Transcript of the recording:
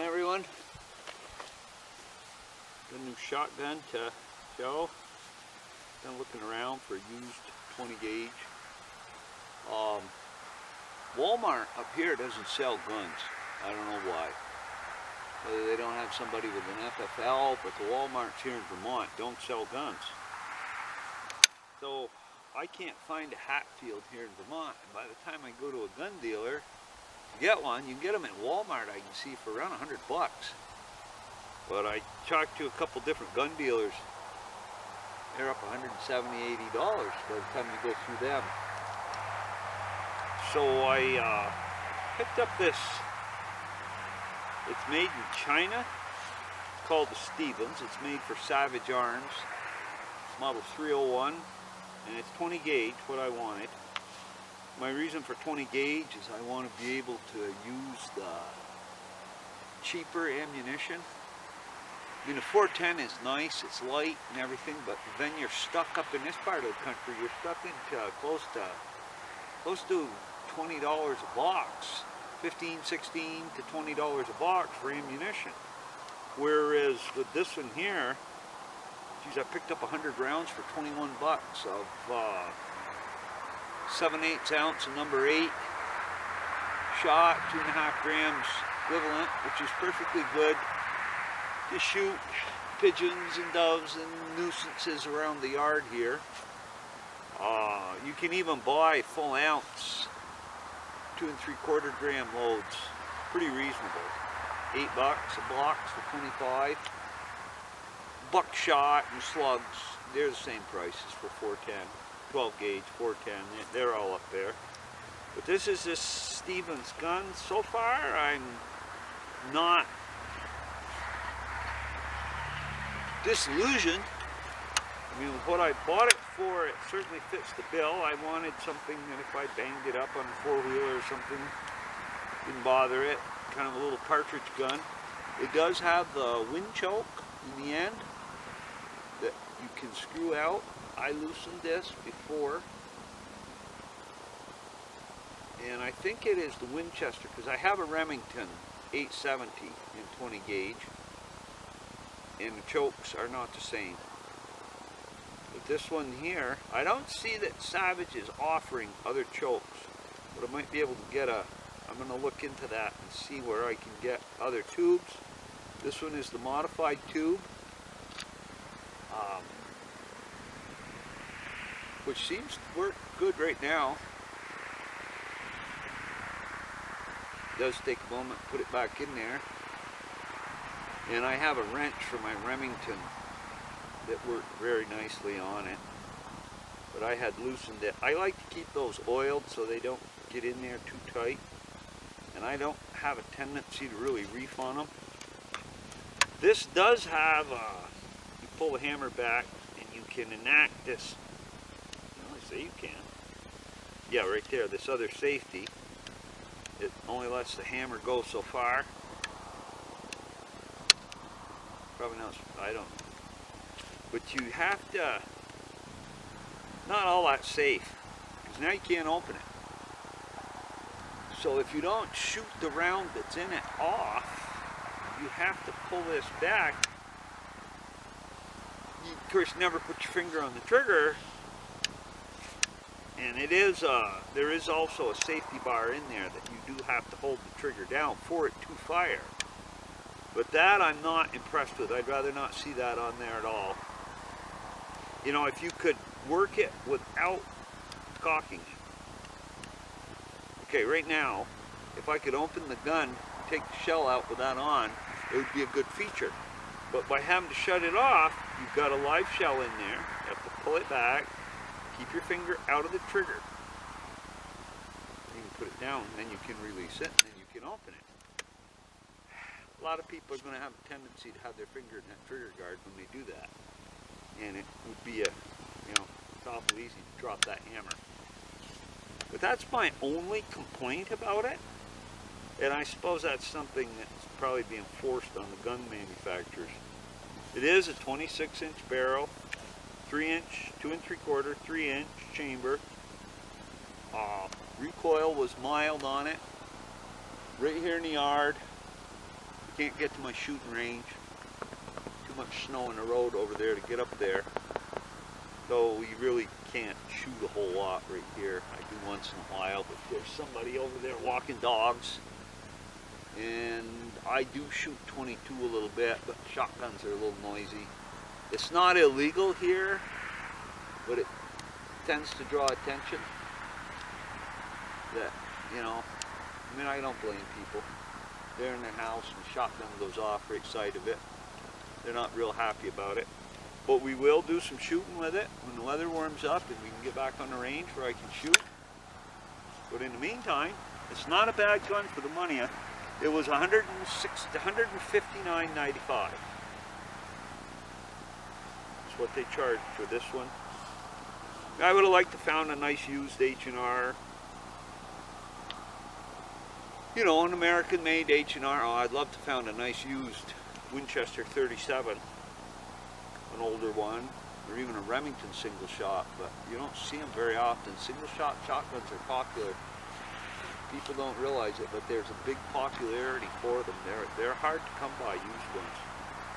Everyone, got a new shotgun to show. Been looking around for a used 20 gauge. Walmart up here doesn't sell guns. I don't know why. Whether they don't have somebody with an FFL, but the Walmarts here in Vermont don't sell guns. So I can't find a Hatfield here in Vermont. And by the time I go to a gun dealer to get one, you can get them at Walmart, I can see, for around $100. But I talked to a couple different gun dealers. They're up $170, $80 by the time you go through them. So I picked up this. It's made in China. It's called the Stevens. It's made for Savage Arms. It's model 301, and it's 20 gauge, what I wanted. My reason for 20 gauge is I want to be able to use the cheaper ammunition. I mean, the 410 is nice, it's light and everything, but then you're stuck up in this part of the country. You're stuck into close to $20 a box, $15, $16 to $20 a box for ammunition. Whereas with this one here, geez, I picked up 100 rounds for 21 bucks of 7/8 ounce of number 8 shot, 2.5 grams equivalent, which is perfectly good to shoot pigeons and doves and nuisances around the yard here. You can even buy full ounce 2 3/4 gram loads, pretty reasonable. $8 a box for 25. Buckshot and slugs, they're the same prices for 410, 12 gauge, 410, they're all up there. But this is this Stevens gun. So far, I'm not disillusioned. I mean, with what I bought it for, it certainly fits the bill. I wanted something that if I banged it up on a four-wheeler or something, didn't bother it. Kind of a little cartridge gun. It does have the wind choke in the end that you can screw out. I loosened this before, and I think it is the Winchester, because I have a Remington 870 in 20 gauge, and the chokes are not the same. But this one here, I don't see that Savage is offering other chokes, but I might be able to get I'm going to look into that and see where I can get other tubes. This one is the modified tube, which seems to work good right now. It does take a moment to put it back in there. And I have a wrench for my Remington that worked very nicely on it, but I had loosened it. I like to keep those oiled so they don't get in there too tight, and I don't have a tendency to really reef on them. This does have, you pull the hammer back and you can enact this, well, I say you can. Yeah, right there, this other safety. It only lets the hammer go so far. Probably not, I don't know. But you have to, not all that safe, because now you can't open it. So if you don't shoot the round that's in it off, you have to pull this back. You, of course, never put your finger on the trigger. And it is, there is also a safety bar in there that you do have to hold the trigger down for it to fire. But that I'm not impressed with. I'd rather not see that on there at all. You know, if you could work it without cocking it. Okay, right now, if I could open the gun, take the shell out with that on, it would be a good feature. But by having to shut it off, you've got a live shell in there. You have to pull it back, keep your finger out of the trigger. You can put it down, and then you can release it, and then you can open it. A lot of people are going to have a tendency to have their finger in that trigger guard when they do that. And it would be it's awful easy to drop that hammer. But that's my only complaint about it. And I suppose that's something that's probably being forced on the gun manufacturers. It is a 26-inch barrel, 3-inch, 2 3/4, 3-inch chamber. Recoil was mild on it. Right here in the yard, Can't get to my shooting range. Too much snow on the road over there to get up there. So you really can't shoot a whole lot right here. I do once in a while, but there's somebody over there walking dogs. And I do shoot 22 a little bit, but shotguns are a little noisy. It's not illegal here, but it tends to draw attention. That, you know, I mean, I don't blame people. They're in their house and the shotgun goes off right side of it. They're not real happy about it. But we will do some shooting with it when the weather warms up and we can get back on the range where I can shoot. But in the meantime, it's not a bad gun for the money. It was $159.95. That's what they charged for this one. I would have liked to found a nice used H&R. You know, an American-made H&R. Oh, I'd love to found a nice used Winchester 37. An older one, or even a Remington single shot, but you don't see them very often. Single shot shotguns are popular. People don't realize it, but there's a big popularity for them. They're hard to come by, used ones.